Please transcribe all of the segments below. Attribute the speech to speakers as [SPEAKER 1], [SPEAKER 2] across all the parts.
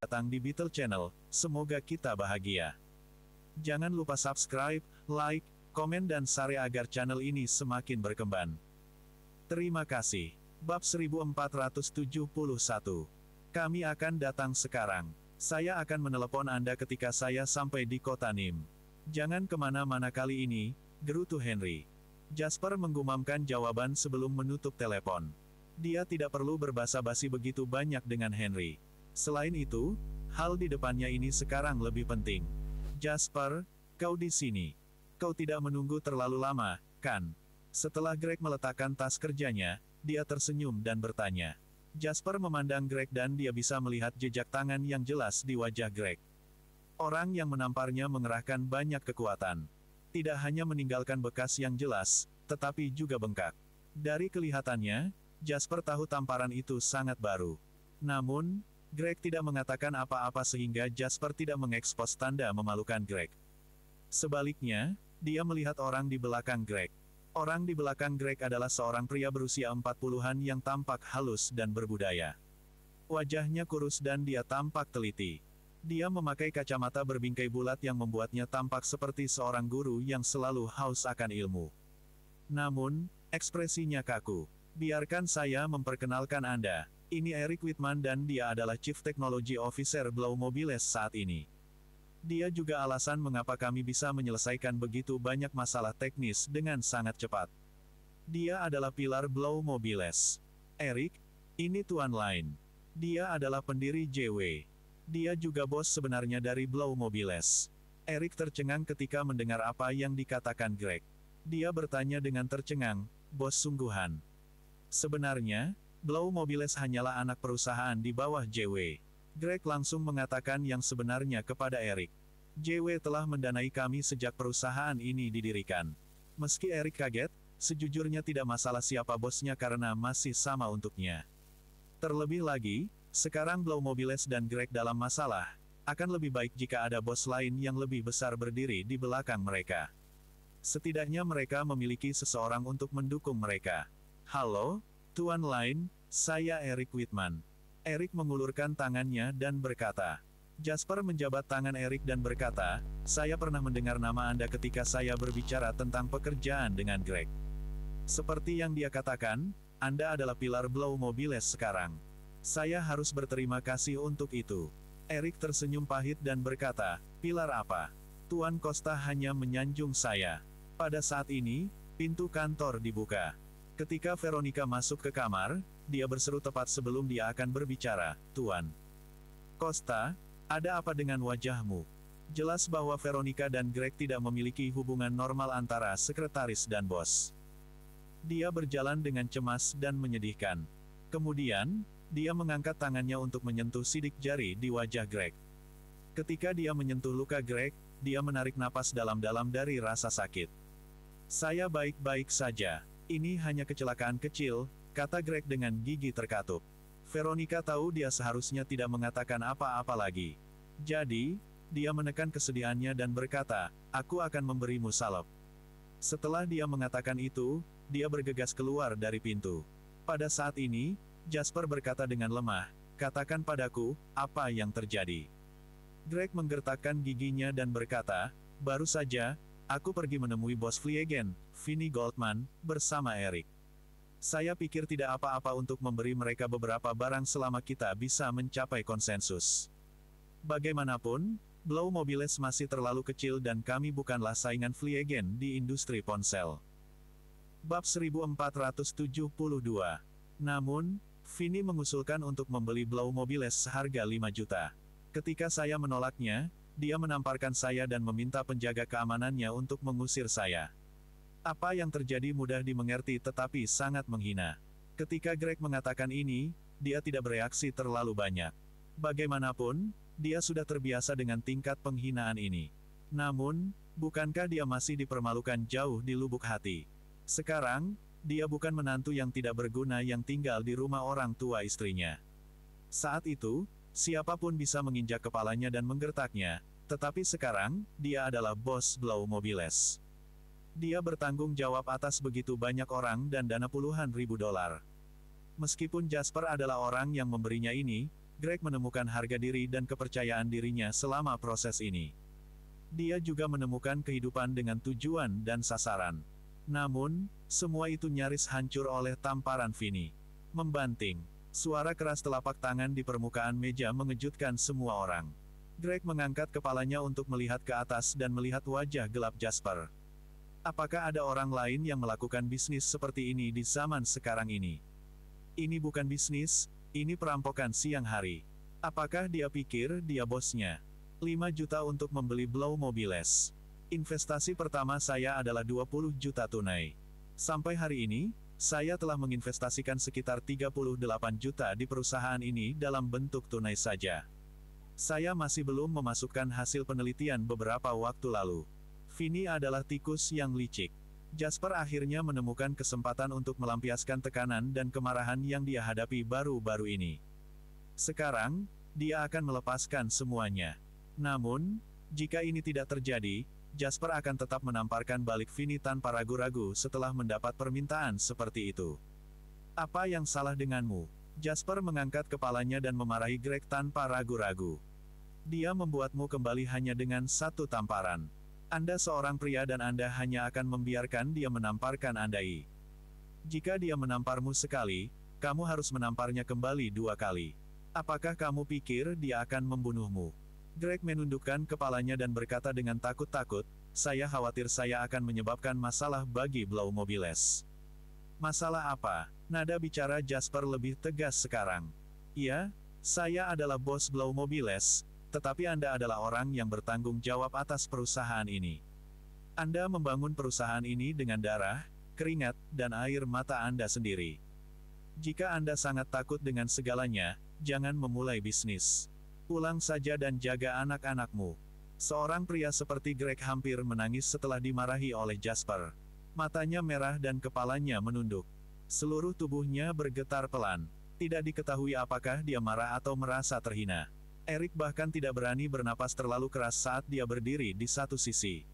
[SPEAKER 1] datang di Beetle Channel, semoga kita bahagia. Jangan lupa subscribe, like, komen dan share agar channel ini semakin berkembang. Terima kasih. Bab 1471. Kami akan datang sekarang. Saya akan menelepon Anda ketika saya sampai di kota Nim. Jangan kemana-mana kali ini, gerutu Henry. Jasper menggumamkan jawaban sebelum menutup telepon. Dia tidak perlu berbasa-basi begitu banyak dengan Henry. Selain itu, hal di depannya ini sekarang lebih penting. Jasper, kau di sini. Kau tidak menunggu terlalu lama, kan? Setelah Greg meletakkan tas kerjanya, dia tersenyum dan bertanya. Jasper memandang Greg dan dia bisa melihat jejak tangan yang jelas di wajah Greg. Orang yang menamparnya mengerahkan banyak kekuatan. Tidak hanya meninggalkan bekas yang jelas, tetapi juga bengkak. Dari kelihatannya, Jasper tahu tamparan itu sangat baru. Namun, Greg tidak mengatakan apa-apa sehingga Jasper tidak mengekspos tanda memalukan Greg. Sebaliknya, dia melihat orang di belakang Greg. Orang di belakang Greg adalah seorang pria berusia 40-an yang tampak halus dan berbudaya. Wajahnya kurus dan dia tampak teliti. Dia memakai kacamata berbingkai bulat yang membuatnya tampak seperti seorang guru yang selalu haus akan ilmu. Namun, ekspresinya kaku. Biarkan saya memperkenalkan Anda. Ini Eric Whitman dan dia adalah Chief Technology Officer Blow Mobiles saat ini. Dia juga alasan mengapa kami bisa menyelesaikan begitu banyak masalah teknis dengan sangat cepat. Dia adalah pilar Blow Mobiles. Eric, ini Tuan Line. Dia adalah pendiri JW. Dia juga bos sebenarnya dari Blow Mobiles. Eric tercengang ketika mendengar apa yang dikatakan Greg. Dia bertanya dengan tercengang, bos sungguhan. Sebenarnya, Blow Mobiles hanyalah anak perusahaan di bawah JW. Greg langsung mengatakan yang sebenarnya kepada Eric. JW telah mendanai kami sejak perusahaan ini didirikan. Meski Eric kaget, sejujurnya tidak masalah siapa bosnya karena masih sama untuknya. Terlebih lagi, sekarang Blow Mobiles dan Greg dalam masalah. Akan lebih baik jika ada bos lain yang lebih besar berdiri di belakang mereka. Setidaknya mereka memiliki seseorang untuk mendukung mereka. Halo, Tuan Line, saya Eric Whitman. Eric mengulurkan tangannya dan berkata. Jasper menjabat tangan Eric dan berkata, saya pernah mendengar nama Anda ketika saya berbicara tentang pekerjaan dengan Greg. Seperti yang dia katakan, Anda adalah pilar Blow Mobiles sekarang. Saya harus berterima kasih untuk itu. Eric tersenyum pahit dan berkata, pilar apa? Tuan Costa hanya menyanjung saya. Pada saat ini, pintu kantor dibuka. Ketika Veronica masuk ke kamar, dia berseru tepat sebelum dia akan berbicara, Tuan Costa, ada apa dengan wajahmu? Jelas bahwa Veronica dan Greg tidak memiliki hubungan normal antara sekretaris dan bos. Dia berjalan dengan cemas dan menyedihkan. Kemudian, dia mengangkat tangannya untuk menyentuh sidik jari di wajah Greg. Ketika dia menyentuh luka Greg, dia menarik napas dalam-dalam dari rasa sakit. Saya baik-baik saja. Ini hanya kecelakaan kecil, kata Greg dengan gigi terkatup. Veronica tahu dia seharusnya tidak mengatakan apa-apa lagi. Jadi, dia menekan kesedihannya dan berkata, aku akan memberimu salep. Setelah dia mengatakan itu, dia bergegas keluar dari pintu. Pada saat ini, Jasper berkata dengan lemah, katakan padaku, apa yang terjadi? Greg menggertakkan giginya dan berkata, baru saja, aku pergi menemui bos Fliegen, Vinnie Goldman, bersama Eric. Saya pikir tidak apa-apa untuk memberi mereka beberapa barang selama kita bisa mencapai konsensus. Bagaimanapun, Blow Mobiles masih terlalu kecil dan kami bukanlah saingan Fliegen di industri ponsel. Bab 1472. Namun, Vinnie mengusulkan untuk membeli Blow Mobiles seharga 5 juta. Ketika saya menolaknya, dia menamparkan saya dan meminta penjaga keamanannya untuk mengusir saya. Apa yang terjadi mudah dimengerti tetapi sangat menghina. Ketika Greg mengatakan ini, dia tidak bereaksi terlalu banyak. Bagaimanapun, dia sudah terbiasa dengan tingkat penghinaan ini. Namun, bukankah dia masih dipermalukan jauh di lubuk hati? Sekarang, dia bukan menantu yang tidak berguna yang tinggal di rumah orang tua istrinya. Saat itu, siapapun bisa menginjak kepalanya dan menggertaknya, tetapi sekarang, dia adalah bos Blow Mobiles. Dia bertanggung jawab atas begitu banyak orang dan dana puluhan ribu dolar. Meskipun Jasper adalah orang yang memberinya ini, Greg menemukan harga diri dan kepercayaan dirinya selama proses ini. Dia juga menemukan kehidupan dengan tujuan dan sasaran. Namun, semua itu nyaris hancur oleh tamparan Vinny. Membanting. Suara keras telapak tangan di permukaan meja mengejutkan semua orang. Greg mengangkat kepalanya untuk melihat ke atas dan melihat wajah gelap Jasper. Apakah ada orang lain yang melakukan bisnis seperti ini di zaman sekarang ini? Ini bukan bisnis, ini perampokan siang hari. Apakah dia pikir dia bosnya? 5 juta untuk membeli Blow Mobiles. Investasi pertama saya adalah 20 juta tunai. Sampai hari ini, saya telah menginvestasikan sekitar 38 juta di perusahaan ini dalam bentuk tunai saja. Saya masih belum memasukkan hasil penelitian beberapa waktu lalu. Vinny adalah tikus yang licik. Jasper akhirnya menemukan kesempatan untuk melampiaskan tekanan dan kemarahan yang dia hadapi baru-baru ini. Sekarang, dia akan melepaskan semuanya. Namun, jika ini tidak terjadi, Jasper akan tetap menamparkan balik Vinny tanpa ragu-ragu setelah mendapat permintaan seperti itu. Apa yang salah denganmu? Jasper mengangkat kepalanya dan memarahi Greg tanpa ragu-ragu. Dia membuatmu kembali hanya dengan satu tamparan. Anda seorang pria dan Anda hanya akan membiarkan dia menamparkan Andai. Jika dia menamparmu sekali, kamu harus menamparnya kembali 2 kali. Apakah kamu pikir dia akan membunuhmu? Greg menundukkan kepalanya dan berkata dengan takut-takut, saya khawatir saya akan menyebabkan masalah bagi Blow Mobiles. Masalah apa? Nada bicara Jasper lebih tegas sekarang. Iya, saya adalah bos Blow Mobiles, tetapi Anda adalah orang yang bertanggung jawab atas perusahaan ini. Anda membangun perusahaan ini dengan darah, keringat, dan air mata Anda sendiri. Jika Anda sangat takut dengan segalanya, jangan memulai bisnis. Pulang saja dan jaga anak-anakmu. Seorang pria seperti Greg hampir menangis setelah dimarahi oleh Jasper. Matanya merah dan kepalanya menunduk. Seluruh tubuhnya bergetar pelan. Tidak diketahui apakah dia marah atau merasa terhina. Eric bahkan tidak berani bernapas terlalu keras saat dia berdiri di satu sisi.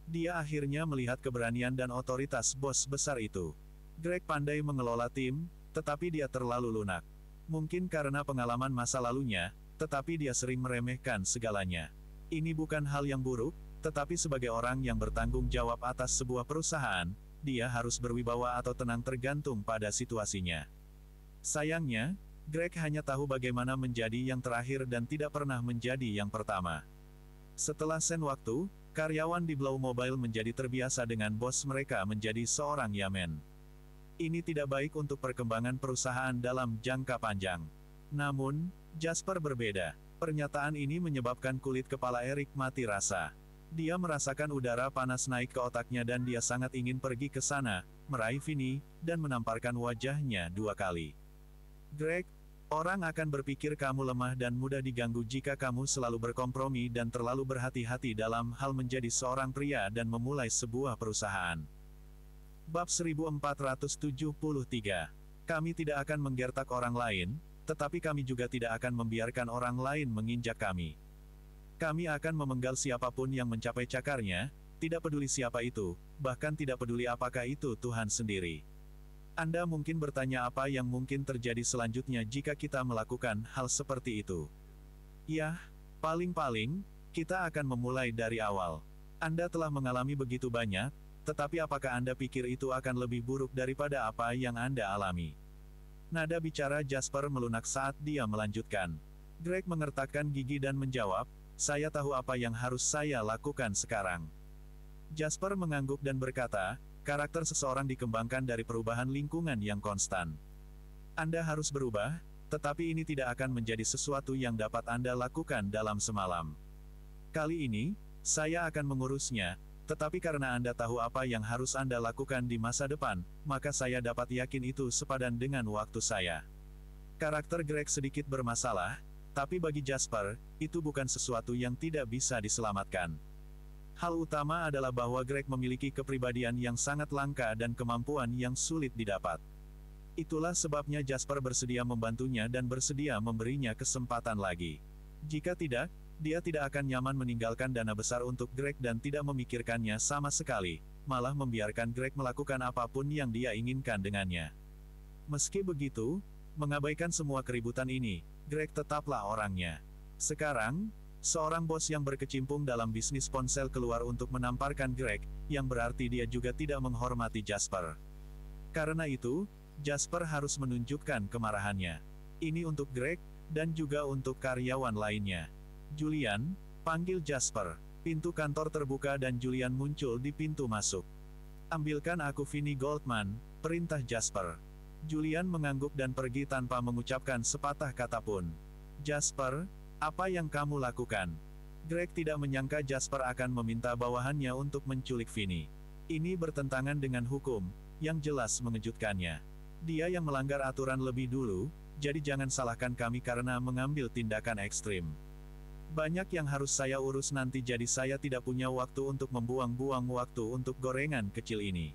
[SPEAKER 1] Dia akhirnya melihat keberanian dan otoritas bos besar itu. Greg pandai mengelola tim, tetapi dia terlalu lunak. Mungkin karena pengalaman masa lalunya, tetapi dia sering meremehkan segalanya. Ini bukan hal yang buruk, tetapi sebagai orang yang bertanggung jawab atas sebuah perusahaan, dia harus berwibawa atau tenang tergantung pada situasinya. Sayangnya, Greg hanya tahu bagaimana menjadi yang terakhir dan tidak pernah menjadi yang pertama. Setelah sen waktu, karyawan di Blow Mobile menjadi terbiasa dengan bos mereka menjadi seorang yamen. Ini tidak baik untuk perkembangan perusahaan dalam jangka panjang. Namun, Jasper berbeda. Pernyataan ini menyebabkan kulit kepala Eric mati rasa. Dia merasakan udara panas naik ke otaknya dan dia sangat ingin pergi ke sana, meraih Vinny, dan menamparkan wajahnya 2 kali. Greg, orang akan berpikir kamu lemah dan mudah diganggu jika kamu selalu berkompromi dan terlalu berhati-hati dalam hal menjadi seorang pria dan memulai sebuah perusahaan. Bab 1473. Kami tidak akan menggertak orang lain, tetapi kami juga tidak akan membiarkan orang lain menginjak kami. Kami akan memenggal siapapun yang mencapai cakarnya, tidak peduli siapa itu, bahkan tidak peduli apakah itu Tuhan sendiri. Anda mungkin bertanya apa yang mungkin terjadi selanjutnya jika kita melakukan hal seperti itu. Yah, paling-paling, kita akan memulai dari awal. Anda telah mengalami begitu banyak, tetapi apakah Anda pikir itu akan lebih buruk daripada apa yang Anda alami? Nada bicara Jasper melunak saat dia melanjutkan. Greg mengertakkan gigi dan menjawab, saya tahu apa yang harus saya lakukan sekarang. Jasper mengangguk dan berkata, karakter seseorang dikembangkan dari perubahan lingkungan yang konstan. Anda harus berubah, tetapi ini tidak akan menjadi sesuatu yang dapat Anda lakukan dalam semalam. Kali ini, saya akan mengurusnya, tetapi karena Anda tahu apa yang harus Anda lakukan di masa depan, maka saya dapat yakin itu sepadan dengan waktu saya. Karakter Greg sedikit bermasalah, tapi bagi Jasper, itu bukan sesuatu yang tidak bisa diselamatkan. Hal utama adalah bahwa Greg memiliki kepribadian yang sangat langka dan kemampuan yang sulit didapat. Itulah sebabnya Jasper bersedia membantunya dan bersedia memberinya kesempatan lagi. Jika tidak, dia tidak akan nyaman meninggalkan dana besar untuk Greg dan tidak memikirkannya sama sekali, malah membiarkan Greg melakukan apapun yang dia inginkan dengannya. Meski begitu, mengabaikan semua keributan ini, Greg tetaplah orangnya. Sekarang, seorang bos yang berkecimpung dalam bisnis ponsel keluar untuk menamparkan Greg, yang berarti dia juga tidak menghormati Jasper. Karena itu, Jasper harus menunjukkan kemarahannya. Ini untuk Greg, dan juga untuk karyawan lainnya. Julian, panggil Jasper. Pintu kantor terbuka dan Julian muncul di pintu masuk. Ambilkan aku Vinnie Goldman, perintah Jasper. Julian mengangguk dan pergi tanpa mengucapkan sepatah kata pun. Jasper, apa yang kamu lakukan? Greg tidak menyangka Jasper akan meminta bawahannya untuk menculik Vinnie. Ini bertentangan dengan hukum, yang jelas mengejutkannya. Dia yang melanggar aturan lebih dulu, jadi jangan salahkan kami karena mengambil tindakan ekstrim. Banyak yang harus saya urus nanti jadi saya tidak punya waktu untuk membuang-buang waktu untuk gorengan kecil ini.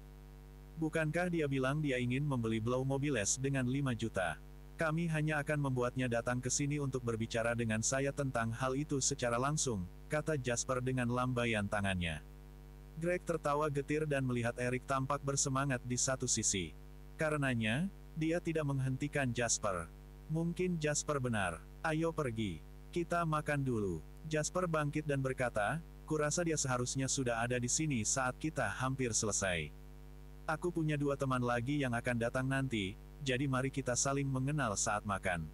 [SPEAKER 1] Bukankah dia bilang dia ingin membeli blow mobiles dengan 5 juta? Kami hanya akan membuatnya datang ke sini untuk berbicara dengan saya tentang hal itu secara langsung, kata Jasper dengan lambaian tangannya. Greg tertawa getir dan melihat Eric tampak bersemangat di satu sisi. Karenanya, dia tidak menghentikan Jasper. Mungkin Jasper benar. Ayo pergi. Kita makan dulu. Jasper bangkit dan berkata, kurasa dia seharusnya sudah ada di sini saat kita hampir selesai. Aku punya 2 teman lagi yang akan datang nanti, jadi mari kita saling mengenal saat makan.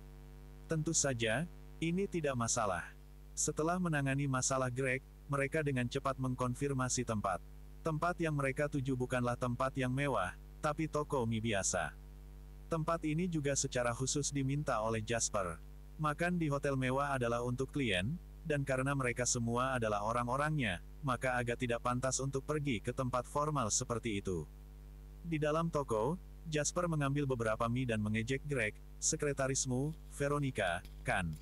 [SPEAKER 1] Tentu saja, ini tidak masalah. Setelah menangani masalah Greg, mereka dengan cepat mengkonfirmasi tempat. Tempat yang mereka tuju bukanlah tempat yang mewah, tapi toko mie biasa. Tempat ini juga secara khusus diminta oleh Jasper. Makan di hotel mewah adalah untuk klien, dan karena mereka semua adalah orang-orangnya, maka agak tidak pantas untuk pergi ke tempat formal seperti itu. Di dalam toko, Jasper mengambil beberapa mie dan mengejek Greg, sekretarismu, Veronica, kan?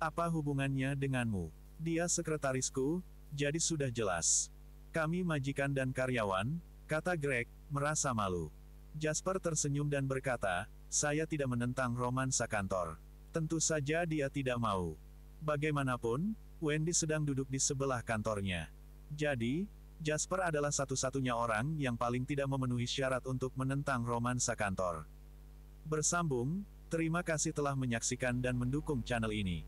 [SPEAKER 1] Apa hubungannya denganmu? Dia sekretarisku, jadi sudah jelas. Kami majikan dan karyawan, kata Greg, merasa malu. Jasper tersenyum dan berkata, saya tidak menentang romansa kantor. Tentu saja dia tidak mau. Bagaimanapun, Wendy sedang duduk di sebelah kantornya. Jadi, Jasper adalah satu-satunya orang yang paling tidak memenuhi syarat untuk menentang romansa kantor. Bersambung, terima kasih telah menyaksikan dan mendukung channel ini.